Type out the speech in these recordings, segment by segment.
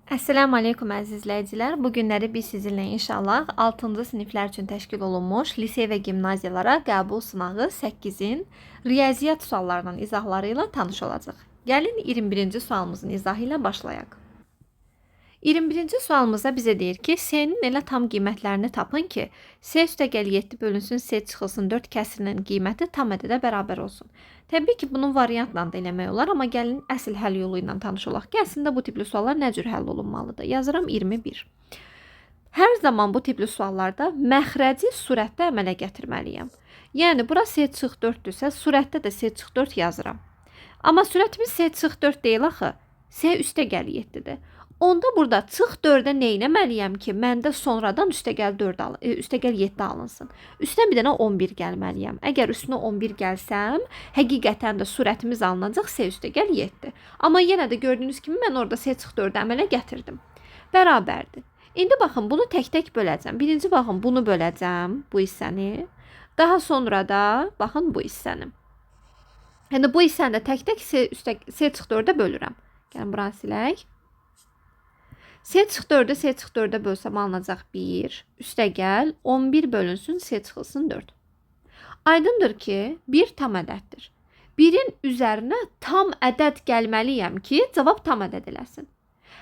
Esselamu Aleyküm əziz izləyicilər. Bu günləri biz sizinlə inşallah 6-cı siniflər üçün təşkil olunmuş lisey və gimnaziyalara qəbul sınağı 8-in riyaziyyat suallarının izahları ilə tanış olacaq. Gəlin 21-ci sualımızın izahı ilə başlayaq. 21-ci sualımızda bizə deyir ki, S-nin elə tam qiymətlərini tapın ki, S üstəgəl 7 bölünsün S çıxılsın 4 kəsirinin qiyməti tam ədədə bərabər olsun. Təbii ki, bunun variantla da eləmək olar, amma gəlin əsl həll yolu ilə tanış olaq. Gəlsin bu tipli suallar nə cür həll olunmalıdır? Yazıram 21. Hər zaman bu tipli suallarda məxrəci surətdə əmələ gətirməliyəm. Yəni, bura S çıx 4-dürsə, surətdə də S çıx 4 yazıram. Amma surətimiz S çıx 4 deyil axı, S üstəgəl 7-dir. Onda burada çıx 4-ə nə etməliyəm ki, məndə sonradan üstəgəl 7 alınsın. Üstünə bir dənə 11 gəlməliyəm. Əgər üstünə 11 gəlsəm, həqiqətən də surətimiz alınacaq S üstəgəl 7. Amma yenə də gördüyünüz kimi mən orada S çıx 4-ə əmələ gətirdim. Bərabərdir. İndi baxın, bunu tək-tək böləcəm. Birinci baxın, bunu böləcəm, bu hissəni. Daha sonra da baxın bu hissəni. Yəni bu hissəni də tək-tək S çıx 4-ə bölürəm. Gəlin buranı silək. S çıx 4-ə S çıx 4-ə bölsəm alınacaq 1. Üstəgəl 11 bölünsün S çıxılsın 4. Aydındır ki, 1 tam ədəddir. 1-in üzərinə tam ədəd gəlməliyəm ki, cavab tam ədəd eləsin.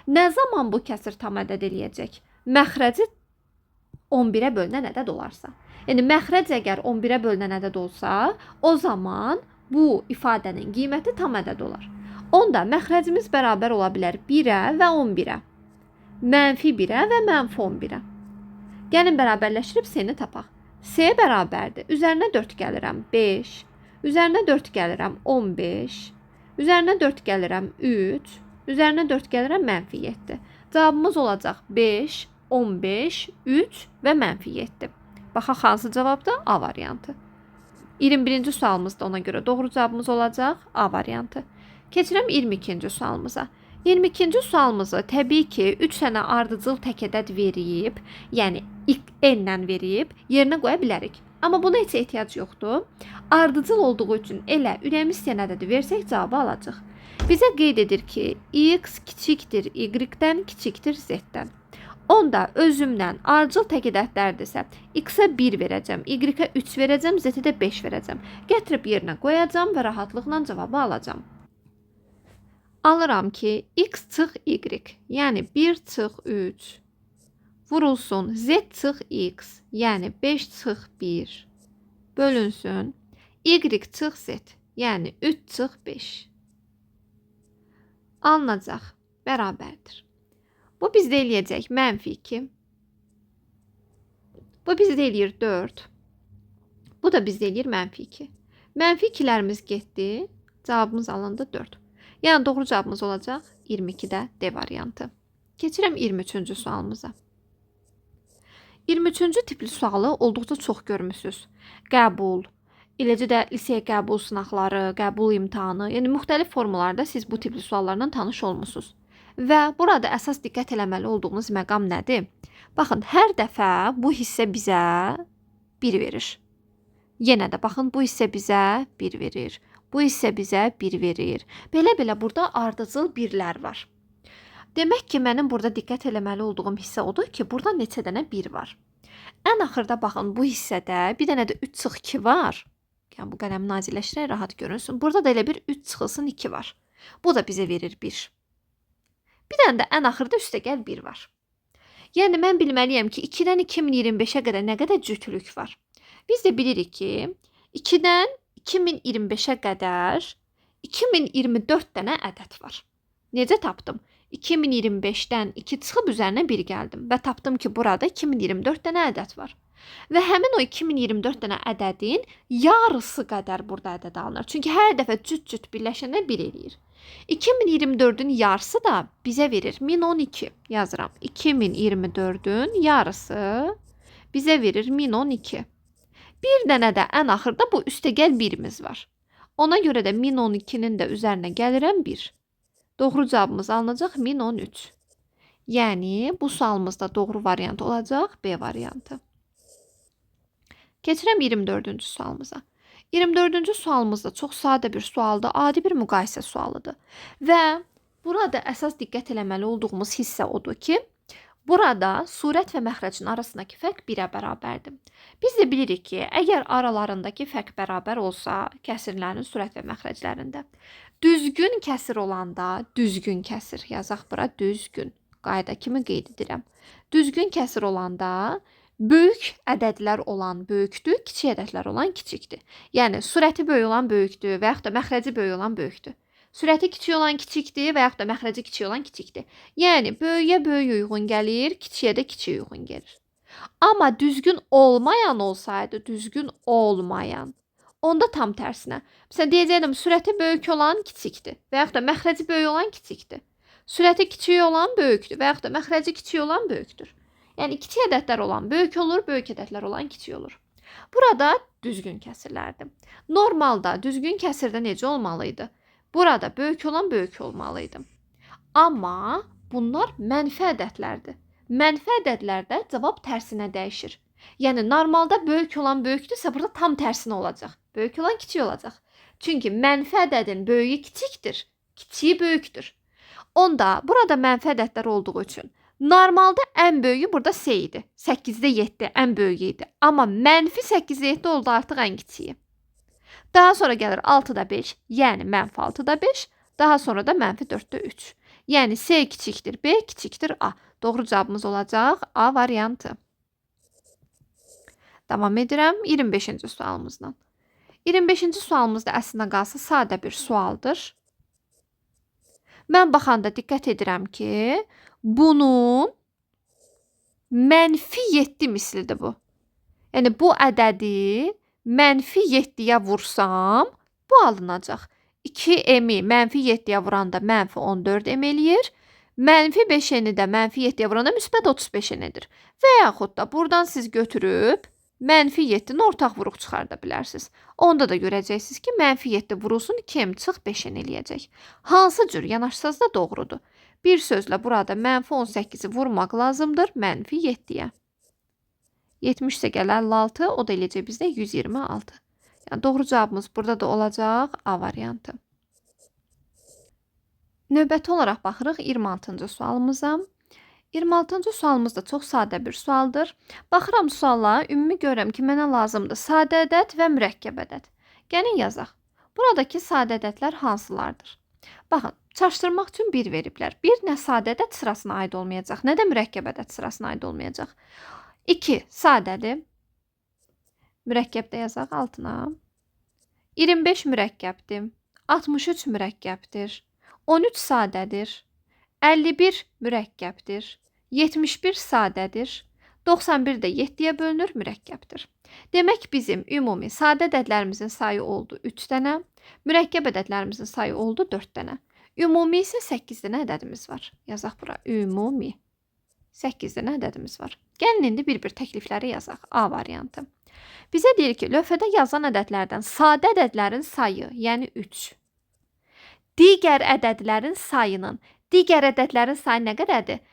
Nə zaman bu kəsir tam ədəd eləyəcək? Məxrəci 11-ə bölünən ədəd olarsa. Yəni, məxrəc əgər 11-ə bölünən ədəd olsa, o zaman bu ifadənin qiyməti tam ədəd olar. Onda məxrəcimiz bərabər ola bilər 1-ə və 11-ə. Mənfi 1-ə və mənfi 11-ə. Gəlin bərabərləşdirib S-ni tapaq. S bərabərdir. Üzərinə 4 gəlirəm 5. Üzərinə 4 gəlirəm 15. Üzərinə 4 gəlirəm 3. Üzərinə 4 gəlirəm mənfi 7. Cavabımız olacaq 5, 15, 3 və mənfi 7. Baxaq hansı cavabdır? A variantı. 21-ci sualımızda ona görə doğru cavabımız olacaq A variantı. Keçirəm 22-ci sualımıza. 22-ci sualımızı təbii ki, 3 sənə ardıcıl tək ədəd verib, yəni n-lə verib, yerinə qoya bilərik. Amma buna heç ehtiyac yoxdur. Ardıcıl olduğu üçün elə ürəyimiz istəyən ədədi versək cavabı alacaq. Bizə qeyd edir ki, x kiçikdir y-dən, kiçikdir z-dən. Onda özümdən ardıcıl tək ədədlərdirsə, x-ə 1 verəcəm, y-ə 3 verəcəm, z-ə də 5 verəcəm. Gətirib yerinə qoyacam və rahatlıqla cavabı alacam. Alıram ki, x çıx y, yəni 1 çıx 3, vurulsun z çıx x, yəni 5 çıx 1, bölünsün y çıx z, yəni 3 çıx 5. Alınacaq, bərabərdir. Bu bizdə eləyəcək mənfi 2. Bu bizdə eləyir 4. Bu da bizdə eləyir mənfi 2. Mənfi 2'lərimiz getdi, cavabımız alındı 4. Yəni doğru cavabımız olacaq 22-də D variantı. Keçirəm 23-cü sualımıza. 23-cü tipli sualı olduqca çox görmüsünüz. Qəbul, eləcə də lisey qəbul sınaqları, qəbul imtahanı, yəni müxtəlif formalarda siz bu tipli suallarla tanış olmusunuz. Və burada əsas diqqət eləməli olduğunuz məqam nədir? Baxın, hər dəfə bu hissə bizə 1 verir. Yenə də baxın, bu hissə bizə 1 verir. Bu hissə bizə 1 verir. Belə-belə burada ardıcıl 1'lər var. Demək ki, mənim burada diqqət eləməli olduğum hissə odur ki, burada neçə dənə 1 var. Ən axırda baxın, bu hissədə bir dənə də 3 çıx 2 var. Yəni, bu qələmi nazirləşdirək, rahat görünsün. Burada da elə bir 3 çıxılsın 2 var. Bu da bizə verir 1. Bir dənə də ən axırda üstəgəl 1 var. Yəni, mən bilməliyəm ki, 2-dən 2025-ə qədər nə qədər cütlük var. Biz də bilirik ki, 2-dən 2025-ə qədər 2024 dənə ədəd var. Necə tapdım? 2025-dən 2 çıxıb üzərinə 1 gəldim və tapdım ki, burada 2024 dənə ədəd var. Və həmin o 2024 dənə ədədin yarısı qədər burada ədəd alınır. Çünki hər dəfə cüt-cüt birləşəndə 1 eləyir. 2024-ün yarısı da bizə verir 1012. Yazıram. 2024-ün yarısı bizə verir 1012. Bir dənə də ən axırda bu üstəgəl 1'imiz var. Ona görə də 1012'nin də üzərinə gəlirəm 1. Doğru cavabımız alınacaq 1013. Yəni, bu sualımızda doğru variant olacaq B variantı. Keçirəm 24-cü sualımıza. 24-cü sualımızda çox sadə bir sualdır, adi bir müqayisə sualıdır. Və burada əsas diqqət eləməli olduğumuz hissə odur ki, burada surət və məxrəcin arasındakı fərq 1-ə bərabərdir. Biz də bilirik ki, əgər aralarındakı fərq bərabər olsa, kəsirlərin surət və məxrəclərində, düzgün kəsir olanda, düzgün kəsir, yazaq bura düzgün, qayda kimi qeyd edirəm. Düzgün kəsir olanda, böyük ədədlər olan böyükdür, kiçik ədədlər olan kiçikdir. Yəni, surəti böyük olan böyükdür və yaxud da məxrəci böyük olan böyükdür. Sürəti kiçik olan kiçikdir və yaxud da məxrəci kiçik olan kiçikdir. Yəni, böyüyə böyük uyğun gəlir, kiçiyə də kiçik uyğun gəlir. Amma düzgün olmayan olsaydı, düzgün olmayan, onda tam tərsinə. Məsələn, deyəcəkdim, sürəti böyük olan kiçikdir və yaxud da məxrəci böyük olan kiçikdir. Sürəti kiçik olan böyükdür və yaxud da məxrəci kiçik olan böyükdür. Yəni, kiçik ədədlər olan böyük olur, böyük ədədlər olan kiçik olur. Burada düzgün kəsirlərdir. Normalda düzgün kəsirdə necə olmalıydı? Burada böyük olan böyük olmalıydı. Amma bunlar mənfi ədədlərdir. Mənfi ədədlərdə cavab tərsinə dəyişir. Yəni, normalda böyük olan böyükdürsə, burada tam tərsinə olacaq. Böyük olan kiçik olacaq. Çünki mənfi ədədin böyüyü kiçikdir, kiçiyi böyükdür. Onda burada mənfi ədədlər olduğu üçün normalda ən böyüyü burada S idi. 8-də 7 ən böyüyü idi. Amma mənfi 8-də 7 oldu artıq ən kiçiyi. Daha sonra gəlir 6-da 5, yəni mənfi 6-da 5. Daha sonra da mənfi 4-də 3. Yəni S kiçikdir B, kiçikdir A. Doğru cavabımız olacaq A variantı. Davam edirəm 25-ci sualımızdan. 25-ci sualımızda əslində qalsa sadə bir sualdır. Mən baxanda diqqət edirəm ki, bunun mənfi 7 mislidir bu. Yəni, bu ədədi mənfi 7-yə vursam, bu alınacaq. 2m-i mənfi 7-yə vuranda mənfi 14m eləyir. Mənfi 5-ni də mənfi 7-yə vuranda müsbət 35-nidir. Və yaxud da buradan siz götürüb mənfi 7-ni ortaq vuruq çıxarda bilərsiniz. Onda da görəcəksiniz ki, mənfi 7 vurulsun 2m çıx 5-ni eləyəcək. Hansı cür yanaşsaz da doğrudur. Bir sözlə burada mənfi 18-i vurmaq lazımdır mənfi 7-yə. 70 isə gəl 56, o da eləyəcək bizdə 126. Yəni, doğru cavabımız burada da olacaq A variantı. Növbəti olaraq baxırıq 26-cı sualımıza. 26-cı sualımız da çox sadə bir sualdır. Baxıram suala, ümumi görürəm ki, mənə lazımdır sadə ədəd və mürəkkəb ədəd. Gəlin yazaq. Buradakı sadə ədədlər hansılardır? Baxın, çaşdırmaq üçün 1 veriblər. 1 nə sadə ədəd sırasına aid olmayacaq, nə də mürəkkəb ədəd sırasına aid olmayacaq. 2 sadədir. Mürəkkəbdə yazaq altına. 25 mürəkkəbdir. 63 mürəkkəbdir. 13 sadədir. 51 mürəkkəbdir. 71 sadədir. 91 də 7-yə bölünür, mürəkkəbdir. Demək bizim ümumi sadə ədədlərimizin sayı oldu 3 dənə. Mürəkkəb ədədlərimizin sayı oldu 4 dənə. Ümumi isə 8 dənə ədədimiz var. Yazaq bura. Ümumi. 8 dənə ədədimiz var. Gəlin indi bir-bir təklifləri yazaq. A variantı. Bizə deyir ki, lövhədə yazan ədədlərdən sadə ədədlərin sayı, yəni 3. Digər ədədlərin sayının, digər ədədlərin sayı nə qədərdir?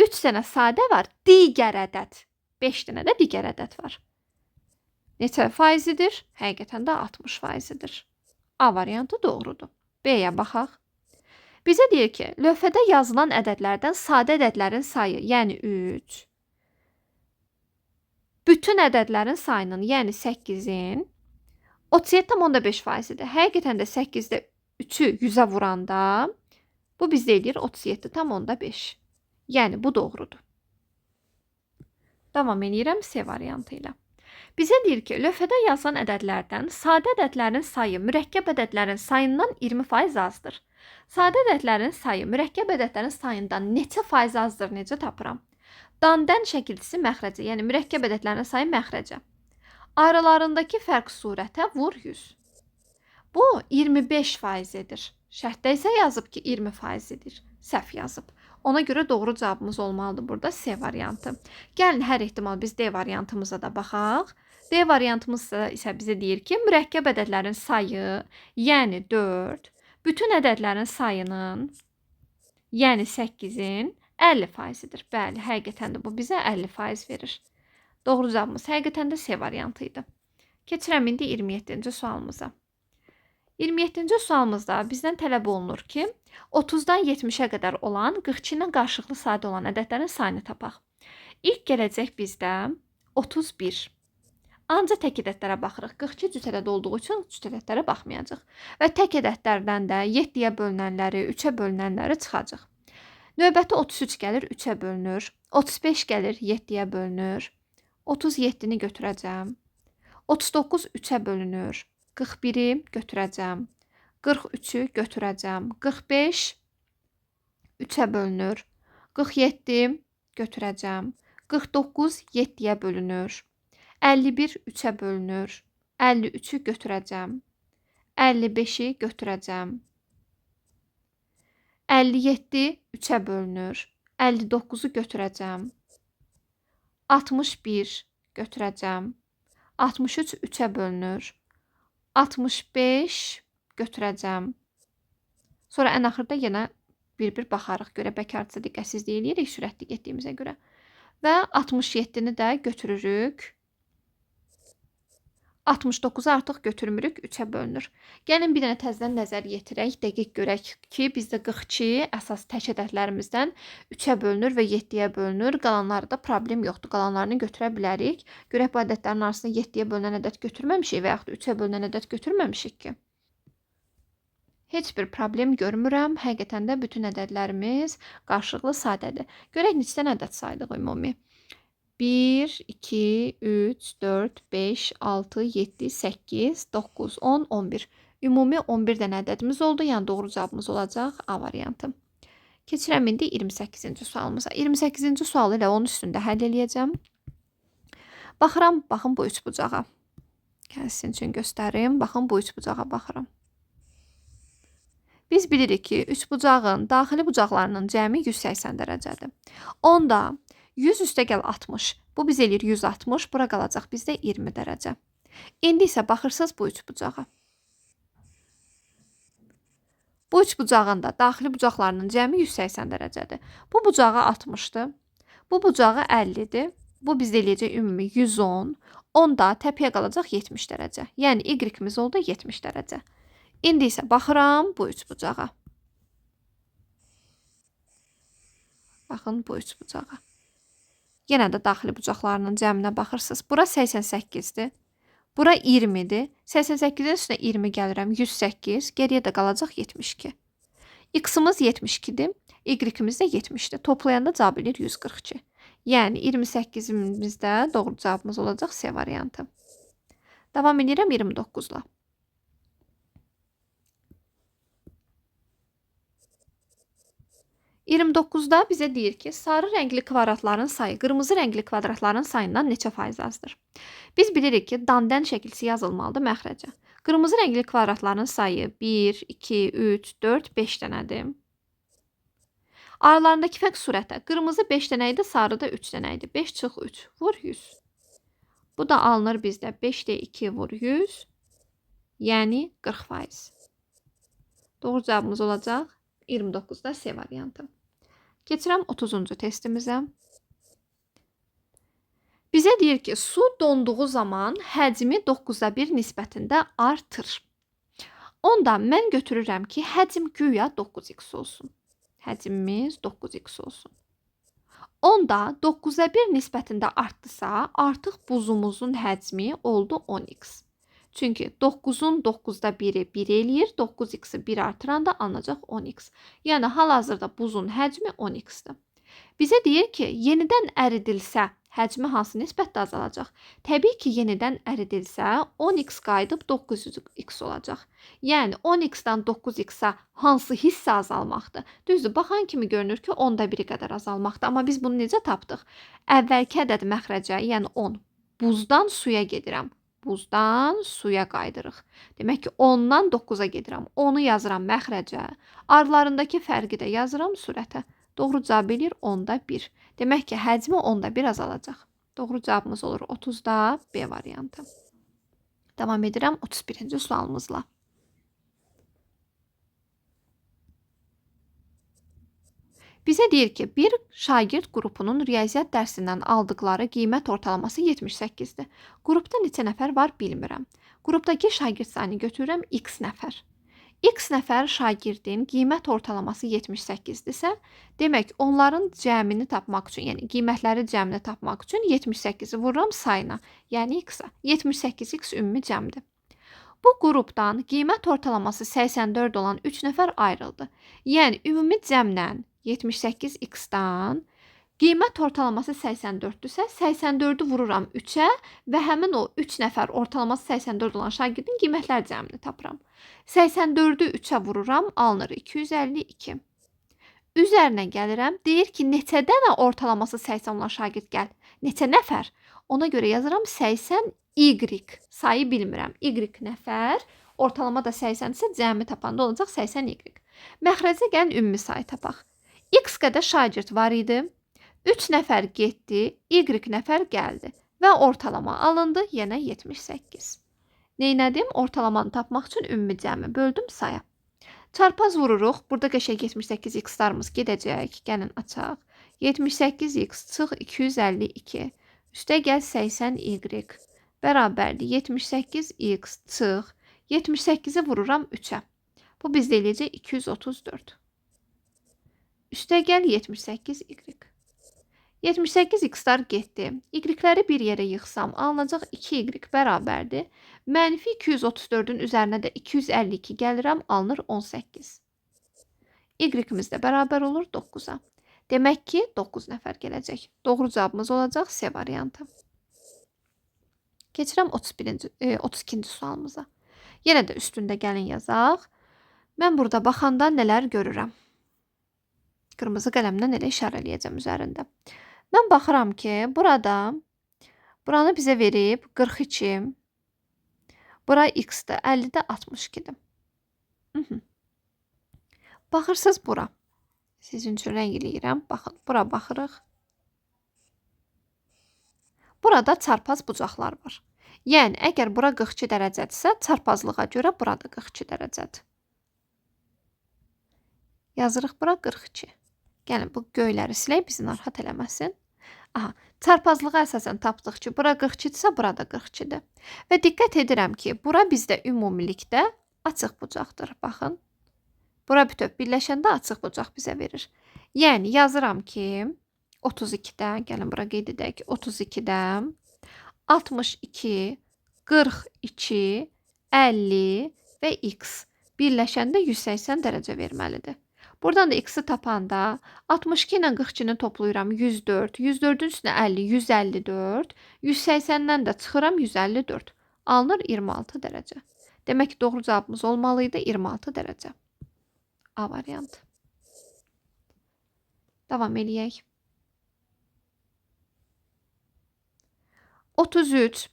3 dənə sadə var, digər ədəd. 5 dənə də digər ədəd var. Neçə faizidir? Həqiqətən də 60 faizidir. A variantı doğrudur. B-yə baxaq. Bizə deyir ki, lövhədə yazılan ədədlərdən sadə ədədlərin sayı, yəni 3, bütün ədədlərin sayının, yəni 8-in 37,5 faizidir. Həqiqətən də 8-də 3-ü 100-ə vuranda bu bizdə eləyir 37,5. Yəni, bu doğrudur. Davam edirəm C variantı ilə. Bizə deyir ki, lövhədə yazılan ədədlərdən sadə ədədlərin sayı mürəkkəb ədədlərin sayından 20% azdır. Sadə ədədlərin sayı mürəkkəb ədədlərin sayından neçə faiz azdır, necə tapıram? Dan-dən şəkilçisi məxrəcə, yəni mürəkkəb ədədlərin sayı məxrəcə. Aralarındakı fərq surətə vur 100. Bu 25%-dir. Şərtdə isə yazıb ki, 20%-dir. Səhv yazıb. Ona görə doğru cavabımız olmalıdır burada C variantı. Gəlin hər ehtimal biz D variantımıza da baxaq. D variantımız isə bizə deyir ki, mürəkkəb ədədlərin sayı, yəni 4, bütün ədədlərin sayının, yəni 8-in 50%-dir. Bəli, həqiqətən də bu bizə 50% verir. Doğru cavabımız həqiqətən də C variantı idi. Keçirəm indi 27-ci sualımıza. 27-ci sualımızda bizdən tələb olunur ki, 30-dan 70-ə qədər olan 42 ilə qarşılıqlı sayda olan ədədlərin sayını tapaq. İlk gələcək bizdə 31. Ancaq tək ədədlərə baxırıq. 42 cüt ədəd olduğu üçün cüt ədədlərə baxmayacaq. Və tək ədədlərdən də 7-yə bölünənləri, 3-ə bölünənləri çıxacaq. Növbəti 33 gəlir 3-ə bölünür. 35 gəlir 7-yə bölünür. 37-ni götürəcəm. 39 3-ə bölünür. 41-i götürəcəm. 43-ü götürəcəm. 45 3-ə bölünür. 47 götürəcəm. 49 7-yə bölünür. 51 3-ə bölünür. 53-ü götürəcəm. 55-i götürəcəm. 57 3-ə bölünür. 59-u götürəcəm. 61 götürəcəm. 63 3-ə bölünür. 65 götürəcəm. Sonra ən axırda yenə bir-bir baxarıq. Görə bəkardısa diqqətsizlik eləyirik sürətli getdiyimizə görə. Və 67-ni də götürürük. 69-u artıq götürmürük, 3-ə bölünür. Gəlin bir dənə təzədən nəzər yetirək, dəqiq görək ki, bizdə 42 əsas tək ədədlərimizdən 3-ə bölünür və 7-yə bölünür. Qalanlarda problem yoxdur. Qalanlarını götürə bilərik. Görək bu ədədlərin arasında 7-yə bölünən ədəd götürməmişik və yaxud 3-ə bölünən ədəd götürməmişik ki. Heç bir problem görmürəm. Həqiqətən də bütün ədədlərimiz qarşılıqlı sadədir. Görək neçədən ədəd saydıq ümumi. 1, 2, 3, 4, 5, 6, 7, 8, 9, 10, 11. Ümumi 11 dənə ədədimiz oldu. Yəni doğru cavabımız olacaq A variantı. Keçirəm indi 28-ci sualımıza. 28-ci sualı ilə onun üstündə həll eləyəcəm. Baxıram, baxın bu üçbucağa. Sizin üçün göstərim. Baxın bu üçbucağa baxıram. Biz bilirik ki, üçbucağın daxili bucaqlarının cəmi 180 dərəcədir. Onda 100 üstə gəl 60. Bu biz eləyir 160. Bura qalacaq bizdə 20 dərəcə. İndi isə baxırsınız bu üçbucağa. Bu üçbucağın da daxili bucaqlarının cəmi 180 dərəcədir. Bu bucağı 60-dır. Bu bucağı 50-dir. Bu biz eləyəcək ümumi 110. Onda təpəyə qalacaq 70 dərəcə. Yəni y-imiz oldu 70 dərəcə. İndi isə baxıram bu üçbucağa. Baxın bu üçbucağa. Yenə də daxili bucaqlarının cəminə baxırsınız. Bura 88-dir. Bura 20-dir. 88-in üstünə 20 gəlirəm. 108. Geriyə də qalacaq 72. X-ımız 72-dir. Y-imiz də 70-dir. Toplayanda cavab edir 142. Yəni 28-imizdə doğru cavabımız olacaq C variantı. Davam edirəm 29-la. 29-da bizə deyir ki, sarı rəngli kvadratların sayı qırmızı rəngli kvadratların sayından neçə faiz azdır? Biz bilirik ki, dandən şəkilsi yazılmalıdır məxrəcə. Qırmızı rəngli kvadratların sayı 1, 2, 3, 4, 5 dənədir. Aralarındakı fərq surətə. Qırmızı 5 dənə idi, sarı da 3 dənə idi. 5 çıx 3 vur 100. Bu da alınır bizdə 5-də 2 vur 100. Yəni 40%. Doğru cavabımız olacaq 29-da C variantı. Keçirəm 30-cu testimizə. Bizə deyir ki, su donduğu zaman həcmi 9-da 1 nisbətində artır. Onda mən götürürəm ki, həcm güya 9x olsun. Həcmimiz 9x olsun. Onda 9-da 1 nisbətində artdısa, artıq buzumuzun həcmi oldu 10x. Çünki 9-un 9-da 1-i 1 eləyir, 9x-i 1 artıranda alınacaq 10x. Yəni hal-hazırda buzun həcmi 10x-dir. Bizə deyir ki, yenidən əridilsə həcmi hansı nisbətdə azalacaq? Təbii ki, yenidən əridilsə 10x qayıdıb 9x olacaq. Yəni 10x-dən 9x-a hansı hissə azalmaqdır? Düzdür, baxan kimi görünür ki, 10-da 1 qədər azalmaqdır. Amma biz bunu necə tapdıq? Əvvəlki ədəd məxrəcə, yəni 10. Buzdan suya gedirəm. Buzdan suya qaydırıq. Demək ki, 10-dan 9-a gedirəm. 10-u yazıram məxrəcə. Aralarındakı fərqi də yazıram surətə. Doğru cavab edir 10-da 1. Demək ki, həcmi 10-da 1 azalacaq. Doğru cavabımız olur 30-da B variantı. Davam edirəm 31-ci sualımızla. Bizə deyir ki, bir şagird qrupunun riyaziyyat dərsindən aldıqları qiymət ortalaması 78-dir. Qrupda neçə nəfər var bilmirəm. Qrupdakı şagird sayını götürürəm x nəfər. X nəfər şagirdin qiymət ortalaması 78-dirsə, demək onların cəmini tapmaq üçün, yəni qiymətləri cəmini tapmaq üçün 78-i vururam sayına, yəni x-a. 78x ümumi cəmdir. Bu qrupdan qiymət ortalaması 84 olan 3 nəfər ayrıldı. Yəni ümumi cəmdən 78x-dan qiymət ortalaması 84-dürsə, 84-ü vururam 3-ə və həmin o 3 nəfər ortalaması 84 olan şagirdin qiymətlər cəmini tapıram. 84-ü 3-ə vururam, alınır 252. Üzərinə gəlirəm, deyir ki, neçə dənə ortalaması 80 olan şagird gəl. Neçə nəfər? Ona görə yazıram 80 Y. Sayı bilmirəm. Y nəfər, ortalama da 80-dirsə, cəmi tapanda olacaq 80 Y. Məxrəcə gəlin ümumi sayı tapaq. X qədər şagird var idi. 3 nəfər getdi, Y nəfər gəldi və ortalama alındı, yenə 78. Neynədim? Ortalamanı tapmaq üçün ümumi cəmi böldüm saya. Çarpaz vururuq. Burada qəşəng 78x-larımız gedəcək. Gəlin açaq. 78x çıx 252. Üstə gəl 80y. Bərabərdir 78x çıx. 78-i vururam 3-ə. Bu bizdə eləyəcək 234. Üstə gəl 78y. 78x-lar getdi. Y-ləri bir yerə yığsam, alınacaq 2y bərabərdir. Mənfi 234-ün üzərinə də 252 gəlirəm, alınır 18. Y-imiz də bərabər olur 9-a. Demək ki, 9 nəfər gələcək. Doğru cavabımız olacaq C variantı. Keçirəm 32-ci sualımıza. Yenə də üstündə gəlin yazaq. Mən burada baxanda nələr görürəm? Qırmızı qələmdən elə işarələyəcəm üzərində. Mən baxıram ki, buranı bizə verib 42. Bura x-dir, 50-də 62-dir. Baxırsınız bura. Sizin üçün rəng eləyirəm. Baxın, bura baxırıq. Burada çarpaz bucaqlar var. Yəni, əgər bura 42 dərəcədirsə, çarpazlığa görə burada 42 dərəcədir. Yazırıq bura 42. Gəlin, bu göyləri silək, bizi narahat eləməsin. Aha, çarpazlığa əsasən tapdıq ki, bura 42-dirsə, burada 42-dir. Və diqqət edirəm ki, bura bizdə ümumilikdə açıq bucaqdır. Baxın, bura bütöv birləşəndə açıq bucaq bizə verir. Yəni, yazıram ki, 32-dən, gəlin bura qeyd edək, 32-dən 62, 42, 50 və x birləşəndə 180 dərəcə verməlidir. Buradan da x-i tapanda 62 ilə 42-ni toplayıram 104, 104-ün üstünə 50, 154, 180-dən də çıxıram 154. Alınır 26 dərəcə. Demək ki, doğru cavabımız olmalıydı 26 dərəcə. A variantı. Davam eləyək. 33.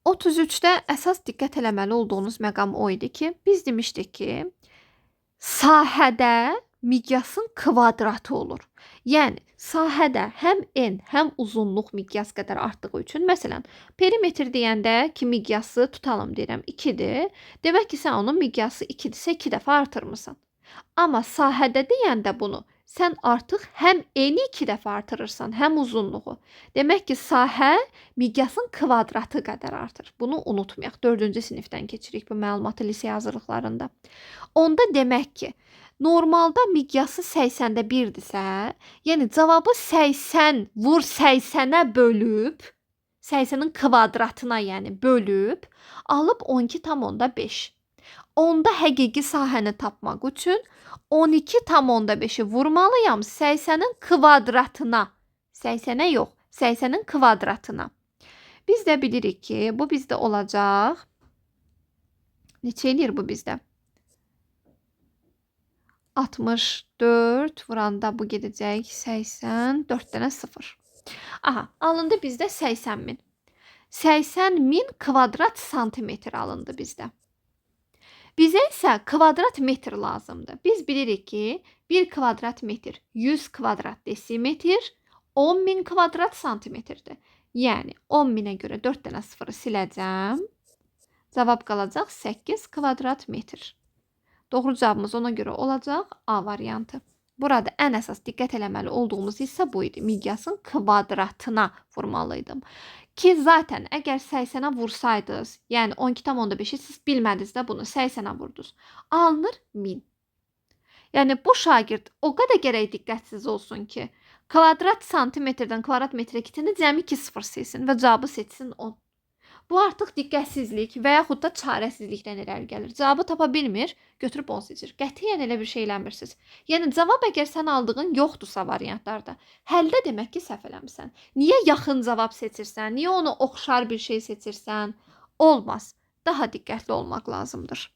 33-də əsas diqqət eləməli olduğunuz məqam o idi ki, biz demişdik ki, sahədə miqyasın kvadratı olur. Yəni, sahədə həm n, həm uzunluq miqyas qədər artdığı üçün, məsələn, perimetr deyəndə ki, miqyası tutalım deyirəm 2-dir. Demək ki, sən onun miqyası 2-dirsə 2 dəfə artırmısan. Amma sahədə deyəndə bunu, sən artıq həm eni 2 dəfə artırırsan, həm uzunluğu. Demək ki, sahə miqyasın kvadratı qədər artır. Bunu unutmayaq. 4-cü sinifdən keçirik bu məlumatı lisey hazırlıqlarında. Onda demək ki, normalda miqyası 80-də 1-dirsə, yəni cavabı 80 vur 80-ə bölüb, 80-in kvadratına yəni bölüb, alıb 12,5. Onda həqiqi sahəni tapmaq üçün 12,5-i vurmalıyam 80-in kvadratına. 80-ə yox, 80-in kvadratına. Biz də bilirik ki, bu bizdə olacaq. Neçə eləyir bu bizdə? 64 vuranda bu gedəcək 80, 4 dənə 0. Aha, alındı bizdə 80.000. 80.000 kvadrat santimetr alındı bizdə. Bizə isə kvadrat metr lazımdır. Biz bilirik ki, 1 kvadrat metr 100 kvadrat desimetr 10.000 kvadrat santimetrdir. Yəni, 10.000-ə görə 4 dənə 0-ı siləcəm. Cavab qalacaq 8 kvadrat metr. Doğru cavabımız ona görə olacaq A variantı. Burada ən əsas diqqət eləməli olduğumuz hissə bu idi. Miqyasın kvadratına vurmalıydım. Ki zaten əgər 80-ə vursaydınız, yəni 12,5-i siz bilmədiniz də bunu 80-ə vurdunuz. Alınır 1000. Yəni bu şagird o qədər gərək diqqətsiz olsun ki, kvadrat santimetrdən kvadrat metrə keçəndə cəmi 2 sıfır seçsin və cavabı seçsin 10. Bu artıq diqqətsizlik və yaxud da çarəsizlikdən irəli gəlir. Cavabı tapa bilmir, götürüb 10 seçir. Qətiyyən elə bir şey eləmirsiniz. Yəni cavab əgər sən aldığın yoxdursa variantlarda, həldə demək ki, səhv eləmisən. Niyə yaxın cavab seçirsən? Niyə onu oxşar bir şey seçirsən? Olmaz. Daha diqqətli olmaq lazımdır.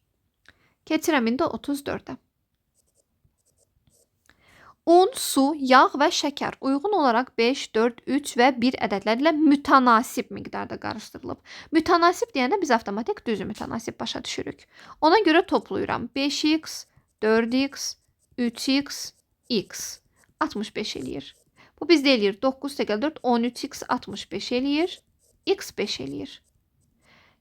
Keçirəm indi 34-ə. Un, su, yağ və şəkər uyğun olaraq 5, 4, 3 və 1 ədədlərlə mütənasib miqdarda qarışdırılıb. Mütənasib deyəndə biz avtomatik düzü mütənasib başa düşürük. Ona görə toplayıram. 5x, 4x, 3x, x 65 eləyir. Bu bizdə eləyir 9 + 4, 13x 65 eləyir. X 5 eləyir.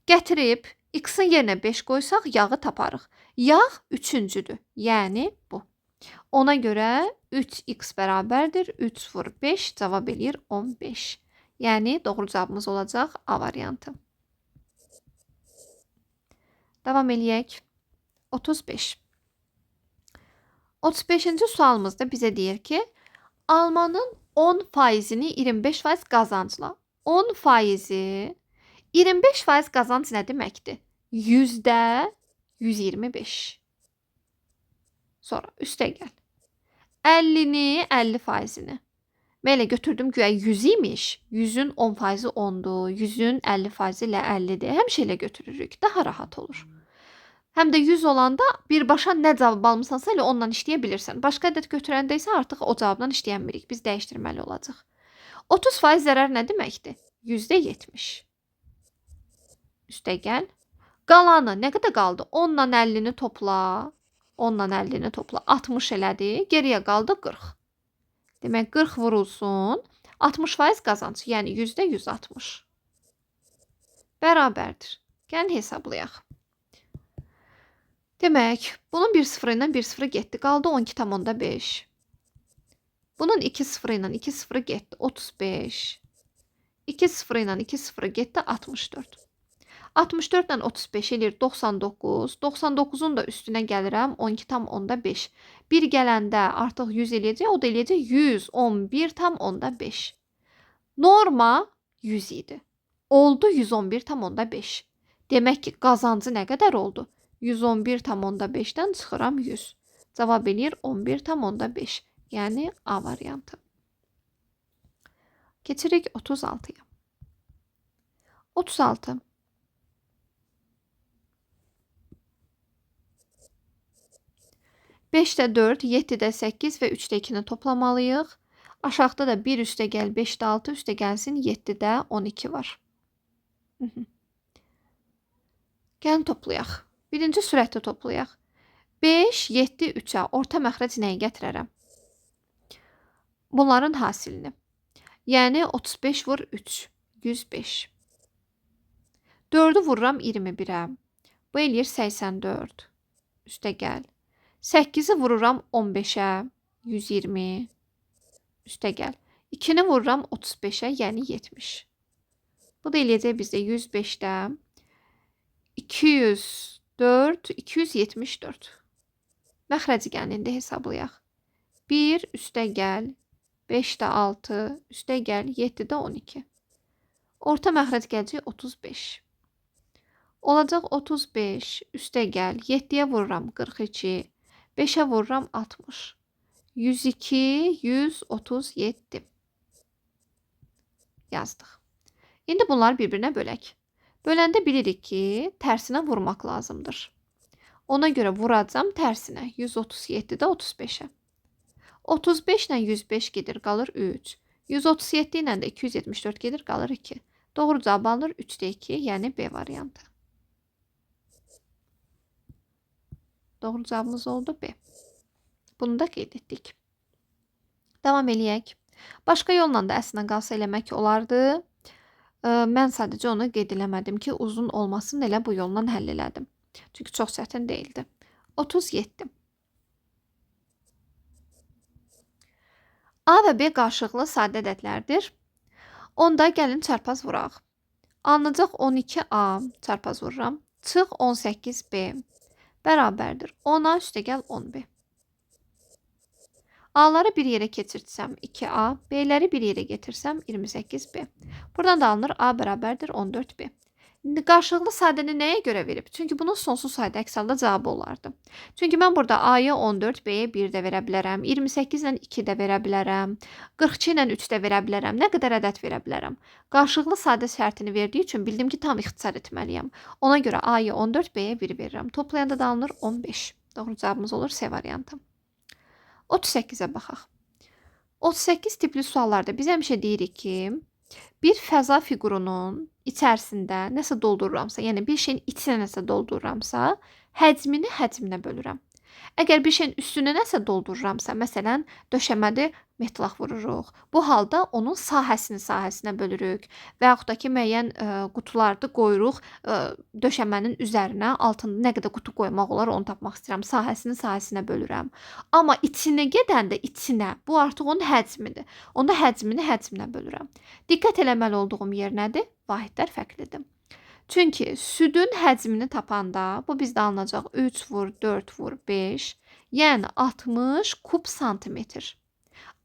Gətirib x-in yerinə 5 qoysaq yağı taparıq. Yağ üçüncüdür. Yəni bu. Ona görə 3x bərabərdir. 3 vur 5 cavab eləyir 15. Yəni doğru cavabımız olacaq A variantı. Davam eləyək. 35. 35-ci sualımızda bizə deyir ki, almanın 10%-ni 25% qazancla. 10%-i 25% qazanc nə deməkdir? %125. Sonra üstə gəl. 50-ni 50%-ni. Belə götürdüm güya 100 imiş. 100-ün 10%-i 10-dur. 100-ün 50%-i ilə 50-dir. Həmişə elə götürürük. Daha rahat olur. Həm də 100 olanda birbaşa nə cavab almısansa elə ondan işləyə bilirsən. Başqa ədəd götürəndə isə artıq o cavabdan işləyənmirik. Biz dəyişdirməli olacaq. 30% zərər nə deməkdir? %70. Üstə gəl. Qalanı nə qədər qaldı? 10 ilə 50-ni topla. 10 ilə 50-ni topla. 60 elədi. Geriyə qaldı 40. Demək 40 vurulsun. 60% qazanc. Yəni %160. Bərabərdir. Gəlin hesablayaq. Demək, bunun 1 sıfırı ilə 1 sıfırı getdi. Qaldı 12,5. Bunun 2 sıfırı ilə 2 sıfırı getdi. 35. 2 sıfırı ilə 2 sıfırı getdi. 64. 64 ilə 35 eləyir 99. 99-un da üstünə gəlirəm 12,5. 1 gələndə artıq 100 eləyəcək. O da eləyəcək 111,5. Norma 100 idi. Oldu 111,5. Demək ki, qazancı nə qədər oldu? 111,5-dən çıxıram 100. Cavab eləyir 11,5. Yəni A variantı. Keçirik 36-ya. 36. 5-də 4, 7-də 8 və 3-də 2-ni toplamalıyıq. Aşağıda da 1 üstə gəl 5-də 6, üstə gəlsin 7-də 12 var. Gəlin toplayaq. Birinci sürətdə toplayaq. 5, 7, 3-ə orta məxrəc nəyi gətirərəm? Bunların hasilini. Yəni 35 vur 3, 105. 4-ü vururam 21-ə. Bu eləyir 84. Üstə gəl. 8-i vururam 15-ə, 120. Üstə gəl. 2-ni vururam 35-ə, yəni 70. Bu da eləyəcək bizdə 105-də 204, 274. Məxrəci gəlində hesablayaq. 1 üstə gəl, 5-də 6, üstə gəl, 7-də 12. Orta məxrəc gələcək 35. Olacaq 35, üstə gəl, 7-yə vururam 42, 5-ə vururam 60. 102, 137. Yazdıq. İndi bunları bir-birinə bölək. Böləndə bilirik ki, tərsinə vurmaq lazımdır. Ona görə vuracam tərsinə. 137-də 35-ə. 35 ilə 105 gedir, qalır 3. 137 ilə də 274 gedir, qalır 2. Doğru cavab alınır 3-də 2, yəni B variantı. Doğru cavabımız oldu B. Bunu da qeyd etdik. Davam eləyək. Başqa yolla da əslində qalsa eləmək olardı. Mən sadəcə onu qeyd eləmədim ki, uzun olmasın, elə bu yolla həll elədim. Çünki çox çətin deyildi. 37. A və B qarşılıqlı sadə ədədlərdir. Onda gəlin çarpaz vuraq. Alınacaq 12A çarpaz vururam. Çıx 18B bərabərdir. 10A üstəgəl 10B. A'ları bir yerə keçirtsəm 2A, B'ləri bir yerə getirsəm 28B. Buradan da alınır A bərabərdir 14B. Qarşılıqlı sadəni nəyə görə verib? Çünki bunun sonsuz sayda əks halda cavabı olardı. Çünki mən burada A-ya 14, B-yə 1 də verə bilərəm, 28 ilə 2 də verə bilərəm, 42 ilə 3 də verə bilərəm, nə qədər ədəd verə bilərəm. Qarşılıqlı sadə şərtini verdiyi üçün bildim ki, tam ixtisar etməliyəm. Ona görə A-ya 14, B-yə 1 verirəm. Toplayanda da alınır 15. Doğru cavabımız olur C variantı. 38-ə baxaq. 38 tipli suallarda biz həmişə deyirik ki, bir fəza fiqurunun içərisində nəsə doldururamsa, yəni bir şeyin içinə nəsə doldururamsa, həcmini həcminə bölürəm. Əgər bir şeyin üstünə nəsə doldururamsa, məsələn, döşəmədə metlaq vururuq. Bu halda onun sahəsinə bölürük və yaxud da ki, müəyyən qutularda qoyuruq döşəmənin üzərinə, altında nə qədər qutu qoymaq olar, onu tapmaq istəyirəm. Sahəsinə bölürəm. Amma içinə gedəndə içinə, bu artıq onun həcmidir. Onda həcmini həcminə bölürəm. Diqqət eləməli olduğum yer nədir? Vahidlər fərqlidir. Çünki südün həcmini tapanda, bu bizdə alınacaq 3 vur, 4 vur, 5, yəni 60 kub santimetr.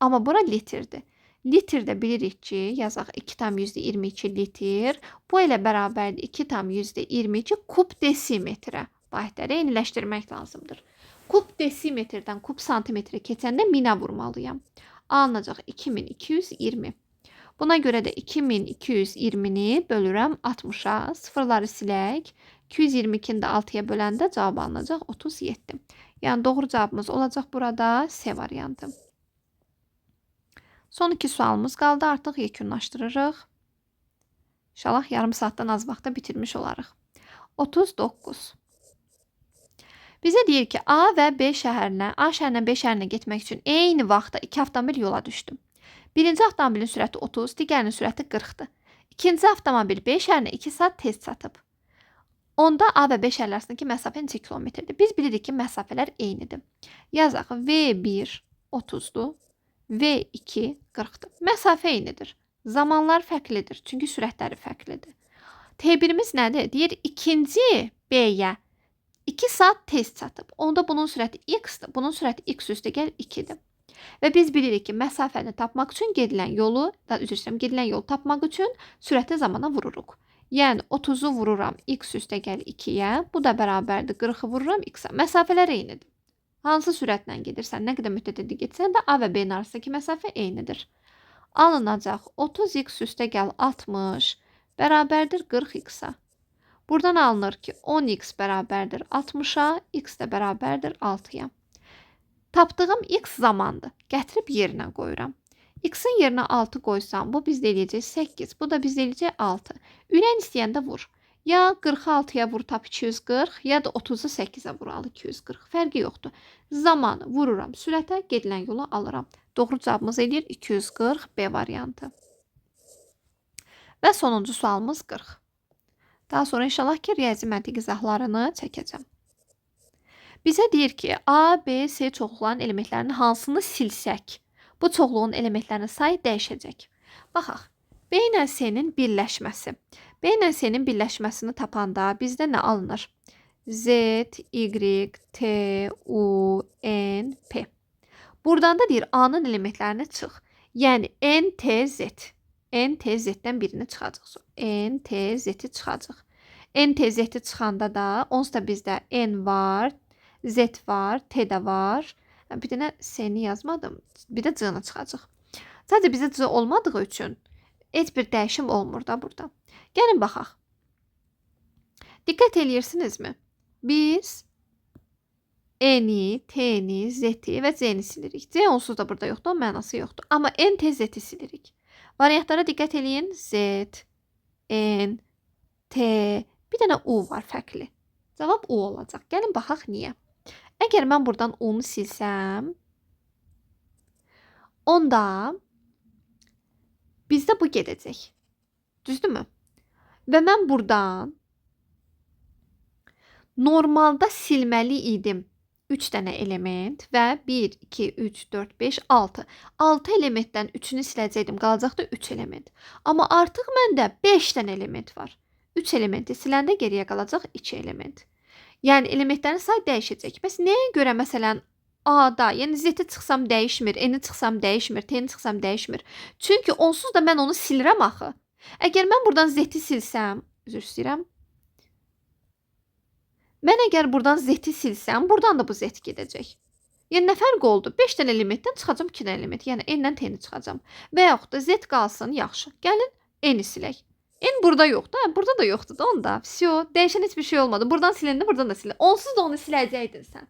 Amma bura litrdir. Litrdə bilirik ki, yazaq 2,22 litr, bu elə bərabərdir 2,22 kub desimetrə. Vahidləri eyniləşdirmək lazımdır. Kub desimetrdən kub santimetrə keçəndə minə vurmalıyam. Alınacaq 2220. Buna görə də 2220-ni bölürəm 60-a, sıfırları silək. 222-ni də 6-ya böləndə cavab alınacaq 37. Yəni doğru cavabımız olacaq burada C variantı. Son 2 sualımız qaldı, artıq yekunlaşdırırıq. İnşallah yarım saatdan az vaxtda bitirmiş olarıq. 39. Bizə deyir ki, A və B şəhərinə, A şəhərinə B şəhərinə getmək üçün eyni vaxtda 2 avtomobil yola düşdü. Birinci avtomobilin sürəti 30, digərinin sürəti 40-dır. İkinci avtomobil B şəhərinə 2 saat tez çatıb. Onda A və B şəhərlər arasındakı məsafə neçə kilometrdir? Biz bilirik ki, məsafələr eynidir. Yazaq, V1 30-dur, V2 40-dır. Məsafə eynidir. Zamanlar fərqlidir, çünki sürətləri fərqlidir. T1-imiz nədir? Deyir, ikinci B-yə 2 saat tez çatıb. Onda bunun sürəti x-dır. Bunun sürəti x üstəgəl 2-dir. Və biz bilirik ki, məsafəni tapmaq üçün gedilən yolu tapmaq üçün sürəti zamana vururuq. Yəni 30-u vururam x üstəgəl 2-yə, bu da bərabərdir 40-ı vururam x-ə. Məsafələr eynidir. Hansı sürətlə gedirsən, nə qədər müddətdə getsən də A və B-nin arasındakı məsafə eynidir. Alınacaq 30x üstəgəl 60 bərabərdir 40x-a. Buradan alınır ki, 10x bərabərdir 60-a, x də bərabərdir 6-ya. Tapdığım x zamandır. Gətirib yerinə qoyuram. X-in yerinə 6 qoysam, bu bizdə eləyəcək 8, bu da bizdə eləyəcək 6. Ürən istəyəndə vur. Ya 46-ya vur, tap 240, ya da 30-u 8-ə vur, al 240. Fərqi yoxdur. Zamanı vururam sürətə, gedilən yolu alıram. Doğru cavabımız eləyir 240 B variantı. Və sonuncu sualımız 40. Daha sonra inşallah ki, riyazi məntiq izahlarını çəkəcəm. Bizə deyir ki, A, B, C çoxluğun elementlərinin hansını silsək, bu çoxluğun elementlərinin sayı dəyişəcək. Baxaq, B ilə C-nin birləşməsi. B ilə C-nin birləşməsini tapanda bizdə nə alınır? Z, Y, T, U, N, P. Buradan da deyir, A-nın elementlərini çıx. Yəni, N, T, Z. N, T, Z-dən birini çıxacaq. N, T, Z-i çıxacaq. N, T, Z-i çıxanda da, onsuz da bizdə N var, Z var, T də var. Bir dənə S-ni yazmadım. Bir də C-ni çıxacaq. Sadəcə bizə C olmadığı üçün heç bir dəyişim olmur da burada. Gəlin baxaq. Diqqət eləyirsinizmi? Biz N-i, T-ni, Z-i və C-ni silirik. C onsuz da burada yoxdur, mənası yoxdur. Amma N, T, Z-i silirik. Variantlara diqqət eləyin. Z, N, T, bir dənə U var fərqli. Cavab U olacaq. Gəlin baxaq niyə? Əgər mən buradan U-nu silsəm, onda bizdə bu gedəcək. Düzdürmü? Və mən buradan normalda silməli idim 3 dənə element və 1, 2, 3, 4, 5, 6. 6 elementdən 3-ünü siləcəkdim, qalacaqdı 3 element. Amma artıq məndə 5 dənə element var. 3 elementi siləndə geriyə qalacaq 2 element. Yəni elementlərin sayı dəyişəcək. Bəs nəyə görə məsələn A-da, yəni Z-i çıxsam dəyişmir, N-i çıxsam dəyişmir, T-ni çıxsam dəyişmir. Çünki onsuz da mən onu silirəm axı. Əgər mən buradan Z-i silsəm, üzr istəyirəm. Mən əgər buradan Z-i silsəm, buradan da bu Z gedəcək. Yəni nə fərq oldu? 5 dənə elementdən çıxacam 2 dənə element. Yəni N-dən T-ni çıxacam. Və yaxud da Z qalsın, yaxşı. Gəlin N-i silək. N burada yoxdur. Hə, burada da yoxdur da onda. Vsyo, dəyişən heç bir şey olmadı. Buradan siləndə buradan da silə. Onsuz da onu siləcəkdin sən.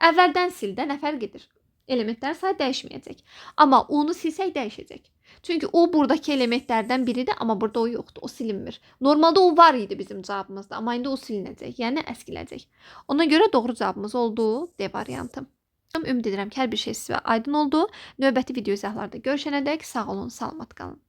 Əvvəldən sil də, nə fərq edir? Elementlər sayı dəyişməyəcək. Amma U-nu silsək dəyişəcək. Çünki O buradakı elementlərdən biridir, amma burada o yoxdur. O silinmir. Normalda o var idi bizim cavabımızda, amma indi o silinəcək. Yəni əskiləcək. Ona görə doğru cavabımız oldu D variantı. Ümid edirəm ki, hər bir şey sizə aydın oldu. Növbəti video izahlarda görüşənədək sağ olun, salamat qalın.